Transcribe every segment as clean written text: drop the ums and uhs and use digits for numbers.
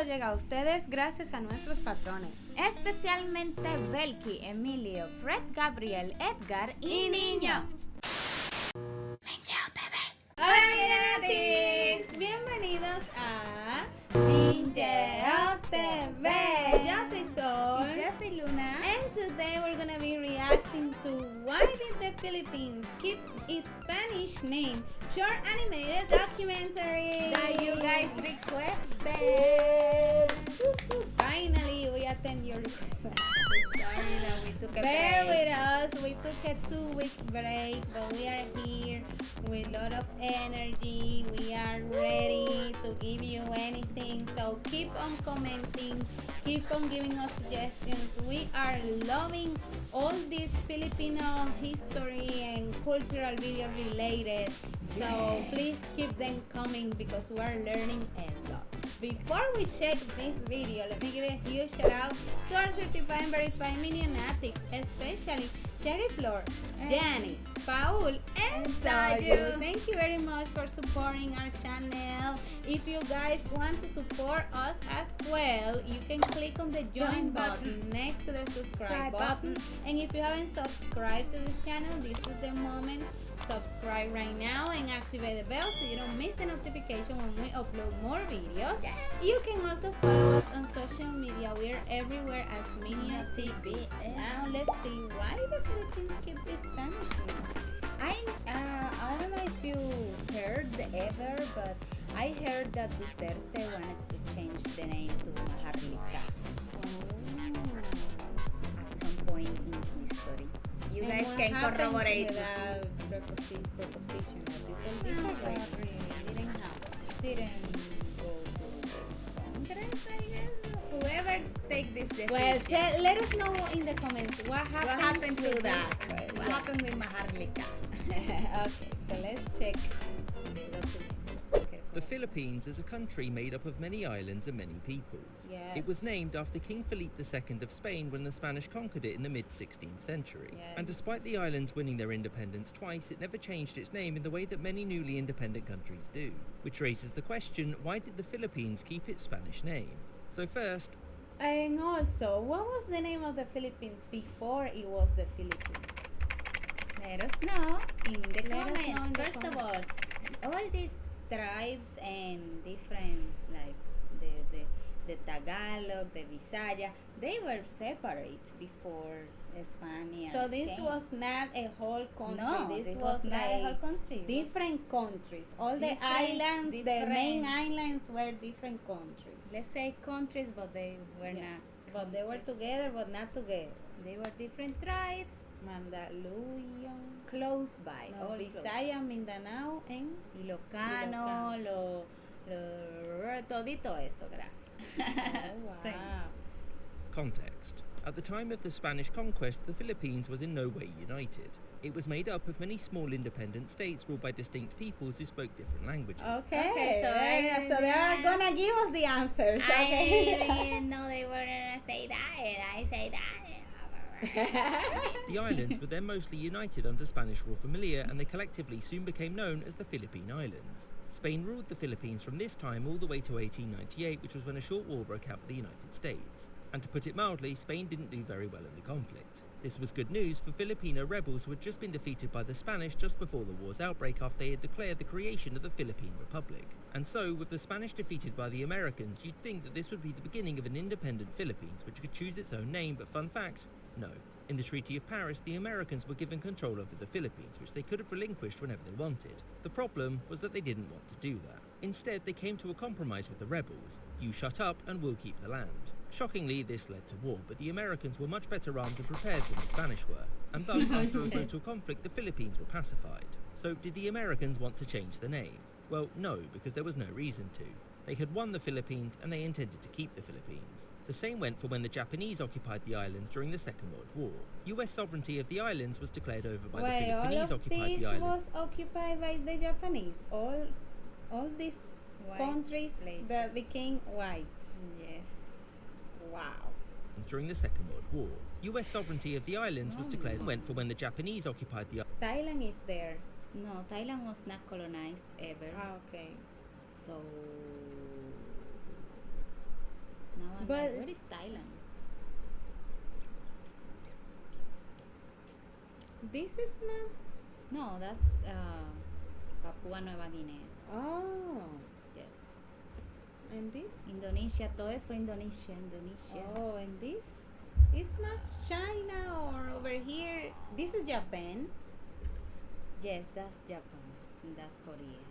llega a ustedes gracias a nuestros patrones, especialmente Belki, Emilio, Fred, Gabriel, Edgar y Niño. Minyeo TV. Hola Latinas, bienvenidos a Minyeo TV. Yo soy Sol. Y yo soy Luna. And today we're gonna be reacting to why did the Philippines keep its Spanish name? Short animated documentary That you guys requested. Finally, we attend your request. Sorry that we took a Bear break. with us. We took a 2-week break, but we are here with a lot of energy. We are ready to give you anything. So keep on commenting, keep on giving us suggestions. We are loving all this Filipino history and cultural video related. So please keep them coming because we are learning a lot. Before we check this video, let me give a huge shout out to our certified and verified Minyeo, especially Cherry Flor, Janice, Paul, and Soyu. Thank you very much for supporting our channel. If you guys want to support us as well, you can click on the join button next to the subscribe button. And if you haven't subscribed to this channel, this is the moment. Subscribe right now and activate the bell so you don't miss the notification when we upload more videos. You can also follow us on social media. We are everywhere as Minyeo TV. Now let's see why the Philippines keep this Spanish name. I don't know if you heard ever, but I heard that Duterte wanted to change the name to Maharlika at some point in history. You guys can corroborate. Proposition. People disagree. Didn't go to Congress, I guess. Whoever take this decision. Well, let us know in the comments what happened to that. What happened with Maharlika? Okay, so let's check the document. The Philippines is a country made up of many islands and many peoples. Yes. It was named after King Felipe II of Spain when the Spanish conquered it in the mid-16th century. Yes. And despite the islands winning their independence twice, it never changed its name in the way that many newly independent countries do. Which raises the question, why did the Philippines keep its Spanish name? So first... And also, what was the name of the Philippines before it was the Philippines? Let us know in the Let us know comments. in the First of comments. all these tribes and different, like the Tagalog, the Visaya, they were separate before Spanish. So this came. was not a whole country. No, this it was not a whole like country. It was different countries. All the different- islands, the different- main islands were different countries. let's say countries, but they were not. But they were countries. together, but not together. They were different tribes Mandaluyong, close by. no, all close. Visaya, Mindanao, and Ilocano, lo todito eso, gracias. oh, wow. Thanks. Context. At the time of the Spanish conquest, the Philippines was in no way united. It was made up of many small independent states ruled by distinct peoples who spoke different languages. Okay, so so they are gonna give us the answers. Okay. I didn't know they were gonna say that, and I say that. The islands were then mostly united under Spanish rule familiar, and they collectively soon became known as the Philippine Islands. Spain ruled the Philippines from this time all the way to 1898, which was when a short war broke out with the United States. And to put it mildly, Spain didn't do very well in the conflict. This was good news for Filipino rebels who had just been defeated by the Spanish just before the war's outbreak after they had declared the creation of the Philippine Republic. And so, with the Spanish defeated by the Americans, you'd think that this would be the beginning of an independent Philippines which could choose its own name, but fun fact, no. In the Treaty of Paris, the Americans were given control over the Philippines, which they could have relinquished whenever they wanted. The problem was that they didn't want to do that. Instead, they came to a compromise with the rebels. You shut up and we'll keep the land. Shockingly, this led to war, but the Americans were much better armed and prepared than the Spanish were, and thus, after a brutal conflict, the Philippines were pacified. So, did the Americans want to change the name? Well, no, because there was no reason to. They had won the Philippines, and they intended to keep the Philippines. The same went for when the Japanese occupied the islands during the Second World War. US sovereignty of the islands was declared over by the Philippines occupied the islands. Was occupied by the Japanese. All these White countries places. that became white. Yes. Wow. During the Second World War, US sovereignty of the islands was declared and went for when the Japanese occupied the Thailand is there. No, Thailand was not colonized ever. Ah, okay. So But- where is Thailand? This is not. No, that's Papua Nueva Guinea. Oh, Yes. and this. Indonesia, todo eso Indonesia. Oh, and this. It's not China or over here. This is Japan. Yes, that's Japan. And that's Korea.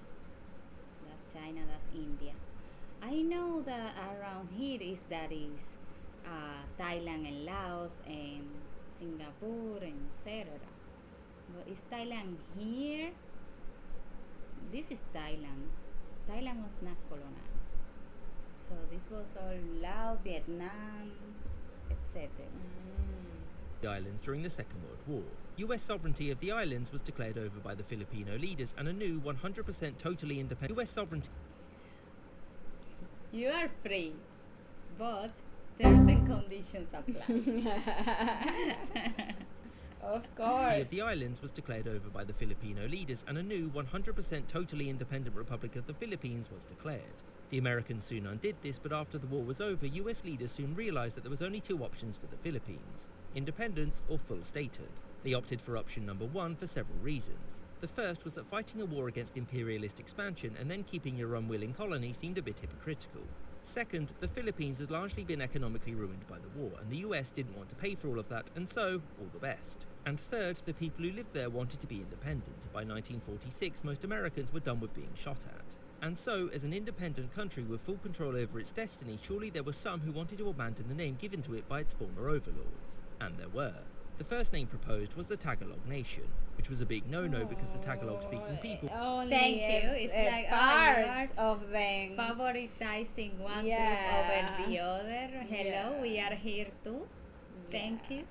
That's China. That's India. I know that around here is Thailand and Laos and Singapore and etc. But is Thailand here? This is Thailand. Thailand was not colonized. So this was all Laos, Vietnam, etc. The islands during the Second World War. US sovereignty of the islands was declared over by the Filipino leaders, and a new 100% totally independent US sovereignty You are free, but terms and conditions apply. Of of course. the islands was declared over by the Filipino leaders, and a new 100% totally independent Republic of the Philippines was declared. The Americans soon undid this, but after the war was over, US leaders soon realized that there was only two options for the Philippines: independence or full statehood. They opted for option number one for several reasons. The first was that fighting a war against imperialist expansion and then keeping your unwilling colony seemed a bit hypocritical. Second, the Philippines had largely been economically ruined by the war, and the US didn't want to pay for all of that, and so, all the best. And third, the people who lived there wanted to be independent. By 1946, most Americans were done with being shot at. And so, as an independent country with full control over its destiny, surely there were some who wanted to abandon the name given to it by its former overlords. And there were. The first name proposed was the Tagalog Nation, which was a big no-no because the Tagalog-speaking people Only Thank you. It's a like, part of them. Favoritizing one Yeah. group over the other. Hello, we are here too. Thank you.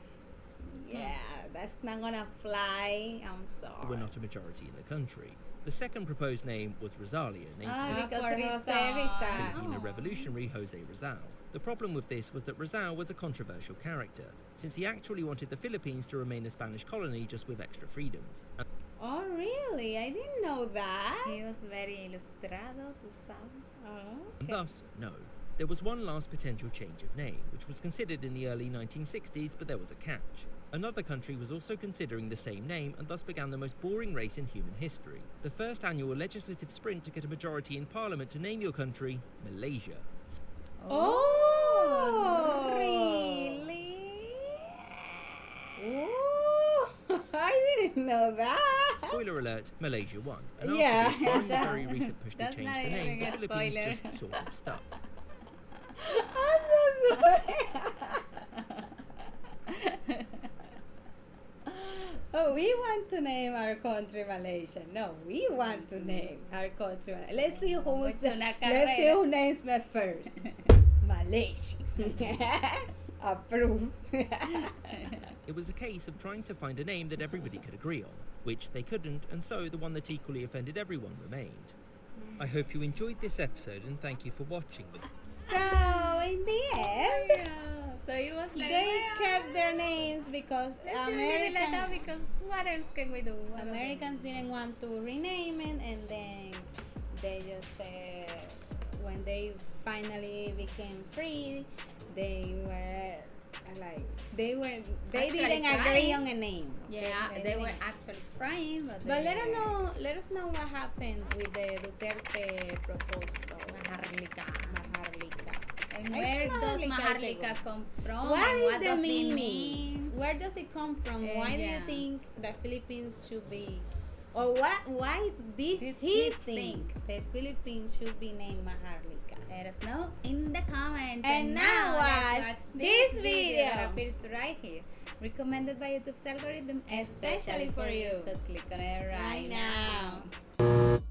Yeah, that's not gonna fly. I'm sorry. were not a majority in the country. The second proposed name was Rosalia, named for the Because for Rizal. Jose Rizal. Filipino Oh. revolutionary Jose Rizal. The problem with this was that Rizal was a controversial character, since he actually wanted the Philippines to remain a Spanish colony just with extra freedoms. And Oh, really? I didn't know that. He was very ilustrado, tu sabes. Oh, thus, no. There was one last potential change of name, which was considered in the early 1960s, but there was a catch. Another country was also considering the same name, and thus began the most boring race in human history. The first annual legislative sprint to get a majority in parliament to name your country, Malaysia. Oh, Really? Oh, I didn't know that. Spoiler alert, Malaysia won. And Yeah. after this, barring the very recent push to That's change not the name, the even a Philippines spoiler. just sort of stuck. I'm so sorry. Oh, we want to name our country Malaysia. No, we want to name our country. Let's see Mucho una let's see carrera. who names me first. Malaysia. Approved. It was a case of trying to find a name that everybody could agree on, which they couldn't, and so the one that equally offended everyone remained. I hope you enjoyed this episode, and thank you for watching. So in the end, Yeah. So it was like they well, kept their names because let's just leave it like that American, because what else can we do? I don't know. Americans didn't want to rename it, and then they just said when they finally became free, they were like they Actually didn't agree trying. on a name. Yeah, they didn't. were actually trying, but But they let us know what happened with the Duterte proposal. Maharlika. Maharlika. And I where think does Maharlika is a Maharlika good- comes from? What and is what the does it meaning? mean? Where does it come from? Why do you Yeah. think the Philippines should be, or why did Did he he think the Philippines should be named Maharlika? Let us know in the comments. And now let's watch watch this that video. appears right here. Recommended by YouTube's algorithm, Especially for you. So click on it right Right now. now.